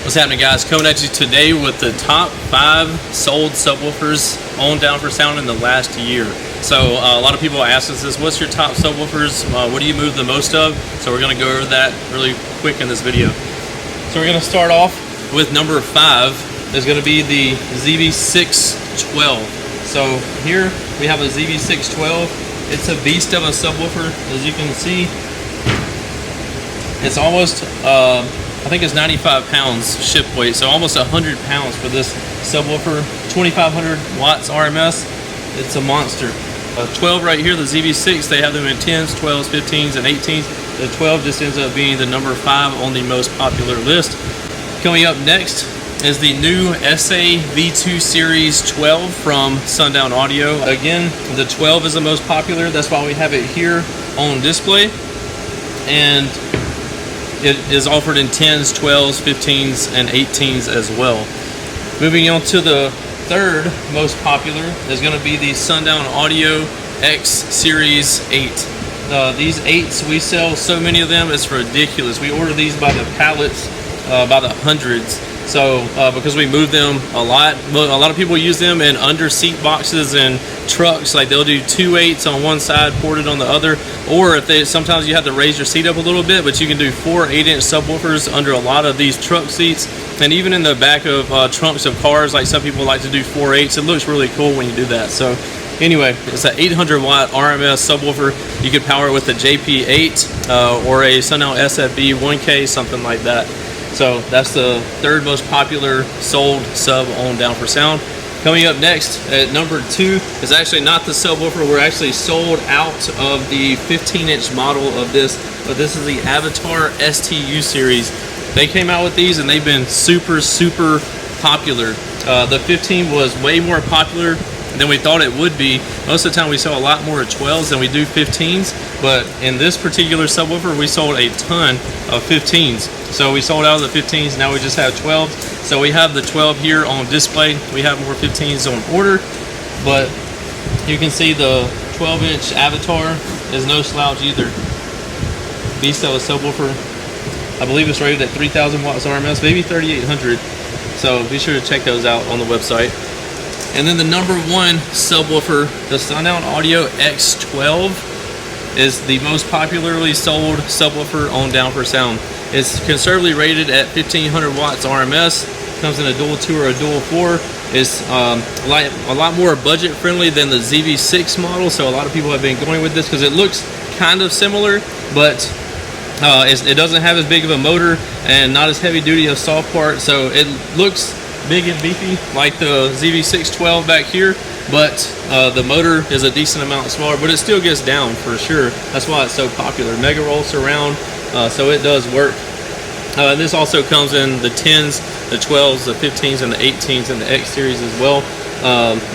What's happening, guys? Coming at you today with the top 5 sold subwoofers on Down4Sound in the last year. So a lot of people ask us this, what's your top subwoofers? What do you move the most of? So we're going to go over that really quick in this video. So we're going to start off with number 5. There's going to be the ZB612. So here we have a ZB612. It's a beast of a subwoofer. As you can see, it's almost I think it's 95 pounds ship weight, so almost 100 pounds for this subwoofer. 2500 watts RMS. It's a monster. 12 right here, the ZB6, they have them in 10s, 12s, 15s, and 18s. The 12 just ends up being the number 5 on the most popular list. Coming up next is the new SAV2 Series 12 from Sundown Audio. Again, the 12 is the most popular. That's why we have it here on display. And it is offered in 10s, 12s, 15s, and 18s as well. Moving on to the third most popular is going to be the Sundown Audio X Series 8. These 8s, we sell so many of them, it's ridiculous. We order these by the pallets, by the hundreds. So because we move them a lot of people use them in under seat boxes and trucks. Like they'll do 2 8s on one side, ported on the other, or if they sometimes you have to raise your seat up a little bit, but you can do 4 8-inch subwoofers under a lot of these truck seats, and even in the back of trunks of cars. Like some people like to do 4 8s. It looks really cool when you do that. So anyway, it's an 800 watt RMS subwoofer. You could power it with a JP8 or a Sundown SFB 1K, something like that. So that's the third most popular sold sub on Down4Sound. Coming up next at number 2 is actually not the subwoofer. We're actually sold out of the 15-inch model of this, but this is the Avatar STU Series. They came out with these and they've been super popular. The 15 was way more popular than we thought it would be. Most of the time we sell a lot more 12s than we do 15s, but in this particular subwoofer we sold a ton of 15s. So we sold out of the 15s, now we just have 12s. So we have the 12 here on display. We have more 15s on order, but you can see the 12-inch Avatar is no slouch either. Beast of a subwoofer. I believe it's rated at 3000 watts RMS, maybe 3800. So be sure to check those out on the website. And then the number 1 subwoofer, the Sundown Audio X12, is the most popularly sold subwoofer on Down4Sound. It's conservatively rated at 1500 watts RMS. Comes in a dual 2 or a dual 4. It's a lot more budget friendly than the ZB6 model, so a lot of people have been going with this because it looks kind of similar, but it doesn't have as big of a motor and not as heavy duty of soft part, so it looks big and beefy like the ZB612 back here, but the motor is a decent amount smaller, but it still gets down for sure. That's why it's so popular. Mega roll surround, so it does work. This also comes in the 10s, the 12s, the 15s, and the 18s, and the X Series as well.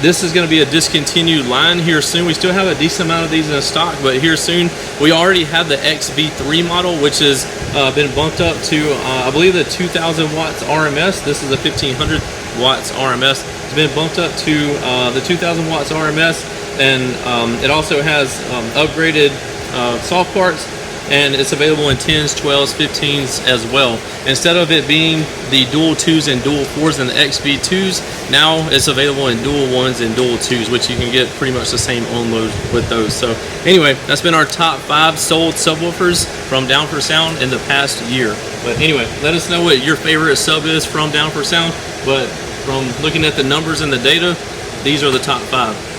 This is going to be a discontinued line here soon. We still have a decent amount of these in stock, but here soon. We already have the XV3 model, which has been bumped up to, I believe, the 2000 watts RMS. This is a 1500 watts RMS. It's been bumped up to the 2000 watts RMS, and it also has upgraded soft parts, and it's available in 10s, 12s, 15s as well. Instead of it being the dual 2s and dual 4s and the XV2s, now it's available in dual 1s and dual 2s, which you can get pretty much the same onload with those. So anyway, that's been our top 5 sold subwoofers from Down4Sound in the past year. But anyway, let us know what your favorite sub is from Down4Sound. But from looking at the numbers and the data, these are the top 5.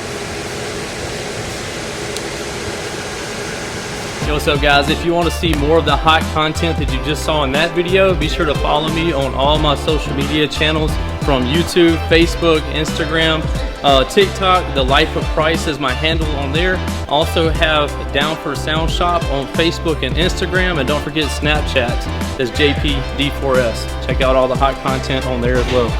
Yo, what's up, guys? If you want to see more of the hot content that you just saw in that video, be sure to follow me on all my social media channels, from YouTube, Facebook, Instagram, TikTok. The Life of Price is my handle on there. Also have Down4SOUNDSHOP on Facebook and Instagram, and don't forget Snapchat. That's JPD4S. Check out all the hot content on there as well.